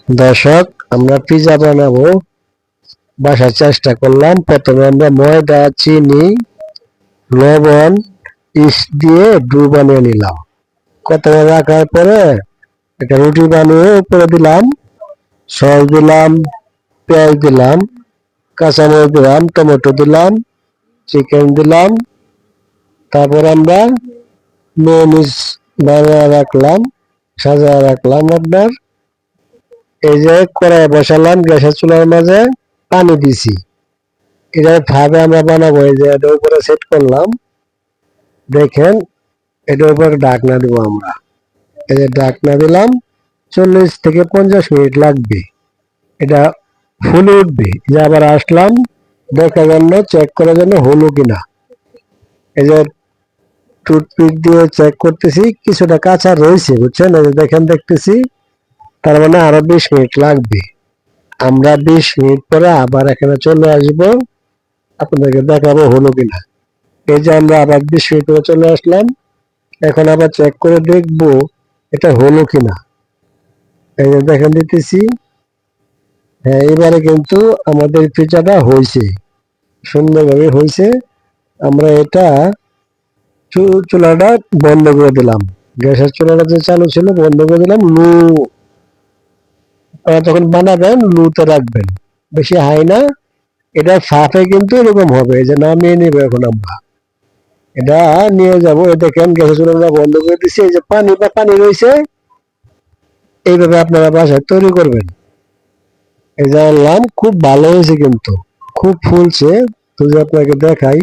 দর্শক, আমরা পিজা বানাবো বাসায় চেষ্টা করলাম। প্রথমে আমরা ময়দা, চিনি, লবণ, ইস্ট দিয়ে ডো বানিয়ে নিলাম। কতক্ষণ রাখার পরে একটা রুটি বানিয়ে উপরে দিলাম, সস দিলাম, পেঁয়াজ দিলাম, কাঁচামরিচ দিলাম, টমেটো দিলাম, চিকেন দিলাম। তারপর আমরা মেয়োনিজ বানিয়ে রাখলাম, সাজিয়ে রাখলাম। আপনার এই যে কড়াই বসালাম গ্যাসের চুলার মাঝে, পানি দিছি। এটা ভাবে আমরা বানাবো। এই যে এটার উপরে সেট করলাম, দেখেন এটার উপরে ঢাকনা দিব আমরা। এই যে ঢাকনা দিলাম, 40 থেকে 50 মিনিট লাগবে, এটা ফুলে উঠবে। যে আবার আসলাম দেখার জন্য, চেক করার জন্য হলো কিনা। এই যে টুথপিক দিয়ে চেক করতেছি, কিছুটা কাঁচা রয়েছে, বুঝছেন? এই যে দেখেন, দেখতেছি, তার মানে আরো 20 মিনিট লাগবে। আমরা 20 মিনিট পরে আবার এখানে চলে আসবো, আপনাদেরকে দেখাবো হলো কিনা। এই যে আমরা আবার 20 মিনিট পরে চলে আসলাম, এখন আবার চেক করে দেখবো এটা হলো কিনা। এই যে দেখেন, দিতেছি। হ্যাঁ, এবারে কিন্তু আমাদের পিজাটা হয়েছে, সুন্দরভাবে হয়েছে। আমরা এটা চুলাটা বন্ধ করে দিলাম, গ্যাসের চুলাটা যে চালু ছিল বন্ধ করে দিলাম। যখন বানাবেন লুতে রাখবেন, বেশি হাই না। এটা ফাঁপে কিন্তু এরকম হবে। এই যে নামিয়ে নিবে এখন আমরা, এটা নিয়ে যাব। দেখেন গ্যাসের চুলাটা বন্ধ করে দিচ্ছি। এই যে পানি রয়েছে, এইভাবে আপনারা বাসায় তৈরি করবেন। এই যে আনলাম, খুব ভালো হয়েছে কিন্তু, খুব ফুলছে। তো যে আপনাকে দেখাই,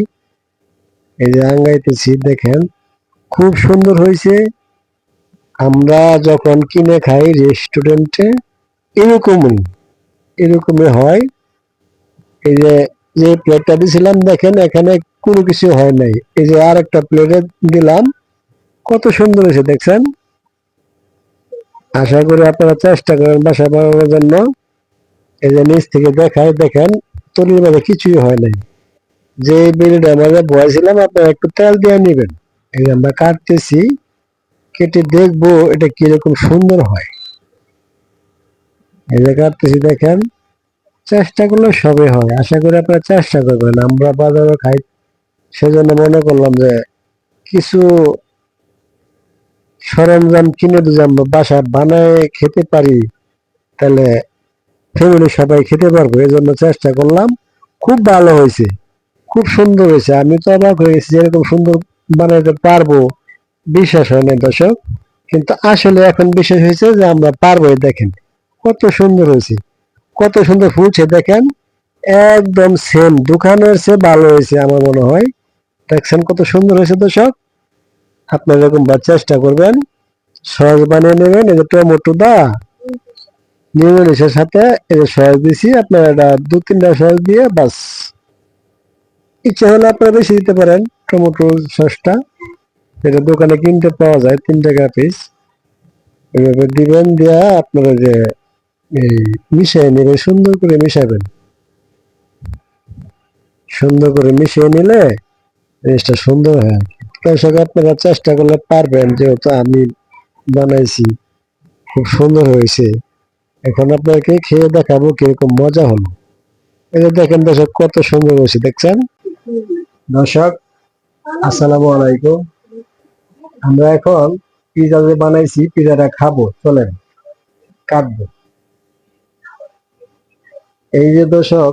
এই যে আঙ্গাইতেছি, দেখেন খুব সুন্দর হয়েছে। আমরা যখন কিনে খাই রেস্টুরেন্টে, এরকমই এরকমই হয়। এই যে যে প্লেটটা দিছিলাম, দেখেন এখানে কোনো কিছু হয় নাই। এই যে আর একটা প্লেটে দিলাম, কত সুন্দর হয়েছে দেখছেন। আশা করি আপনারা চেষ্টা করেন বাসায় বানানোর জন্য। এই যে নিচ থেকে দেখায়, দেখেন তলির মাঝে কিছুই হয় নাই। যে বিড়িটা মাঝে বয়েছিলাম, আপনারা একটু তেল দিয়ে নিবেন। এই যে আমরা কাটতেছি, কেটে দেখবো এটা কিরকম সুন্দর হয়। এই যে কাটতেছি, দেখেন। চেষ্টা করলে সবই হয়। আশা করি আপনারা চেষ্টা করবেন। আমরা বাজারে খাই, সেজন্য মনে করলাম যে কিছু সরঞ্জাম কিনে যদি আমরা বাসায় বানায় খেতে পারি, তাহলে ফ্যামিলি সবাই খেতে পারবো। এই জন্য চেষ্টা করলাম। খুব ভালো হয়েছে, খুব সুন্দর হয়েছে। আমি তো অবাক হয়ে গেছি যে এরকম সুন্দর বানাইতে পারবো, বিশ্বাস হয় না দর্শক। কিন্তু আসলে এখন বিশ্বাস হয়েছে যে আমরা পারবো। দেখেন কত সুন্দর হয়েছে, কত সুন্দর ফুলছে, দেখেন একদম সেম দোকানের চেয়ে ভালো হয়েছে আমার মনে হয়। দেখছেন কত সুন্দর হয়েছে দর্শক। আপনারা এরকম চেষ্টা করবেন, সস বানিয়ে নেবেন। এই যে টমেটো নিউমিনিসের সাথে এই যে সস দিছি, আপনারা এটা 2-3টা সস দিয়ে বাস। ইচ্ছা হলে আপনারা বেশি দিতে পারেন টমেটো সসটা, যেটা দোকানে কিনতে পাওয়া যায় 3 টাকা পিস। এভাবে দিবেন, দিয়া আপনারা যে এই মিশিয়ে নেবেন, সুন্দর করে মিশাবেন। সুন্দর করে মিশিয়ে নিলে জিনিসটা সুন্দর হয় আর কি। দর্শক, আপনারা চেষ্টা করলে পারবেন, যেহেতু আমি বানাইছি, খুব সুন্দর হয়েছে। এখন আপনাকে খেয়ে দেখাবো কিরকম মজা হলো। এই যে দেখেন দর্শক, কত সুন্দর হয়েছে দেখছেন। দর্শক, আসসালামু আলাইকুম। আমরা এখন পিজা যে বানাইছি, পিজাটা খাবো, চলেন কাটবো। এই যে দর্শক,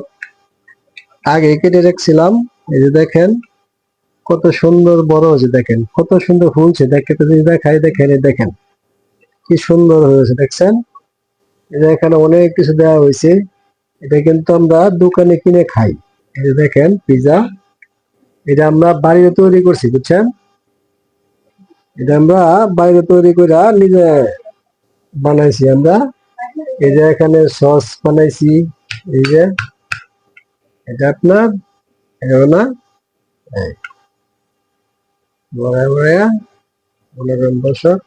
আগে কেটে রাখছিলাম। এই যে দেখেন কত সুন্দর বড় হয়েছে, দেখেন কত সুন্দর ফুলছে। দেখতে যদি দেখাই, দেখেন এই দেখেন কি সুন্দর হয়েছে দেখছেন। এই যে এখানে অনেক কিছু দেওয়া হয়েছে। এটা কিন্তু আমরা দোকানে কিনে খাই। এই যে দেখেন পিজা, এটা আমরা বাড়িতে তৈরি করছি, বুঝছেন। এটা আমরা বাইরে তৈরি করে নিজে বানাইছি আমরা। এই যে এখানে সস বানাইছি, এই যে এটা আপনার না বড়া বড়া দর্শক,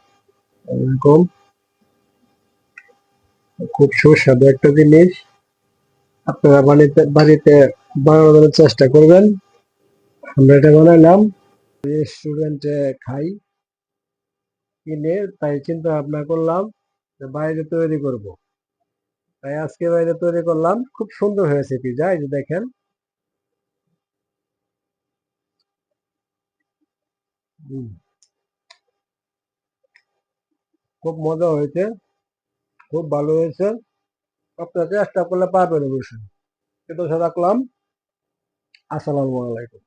এরকম খুব সুস্বাদু একটা জিনিস। আপনারা বাড়িতে বানানোর চেষ্টা করবেন। আমরা এটা বানাইলাম, রেস্টুরেন্টে খাই কিনে, তাই চিন্তা ভাবনা করলাম যে বাইরে তৈরি করব। তাই আজকে বাইরে তৈরি করলাম, খুব সুন্দর হয়েছে পিজা, এই যে দেখেন। হুম, খুব মজা হয়েছে, খুব ভালো হয়েছে। আপনারা চেষ্টা করলে পারবেন অবশ্যই। এটা রাখলাম। আসসালামু আলাইকুম।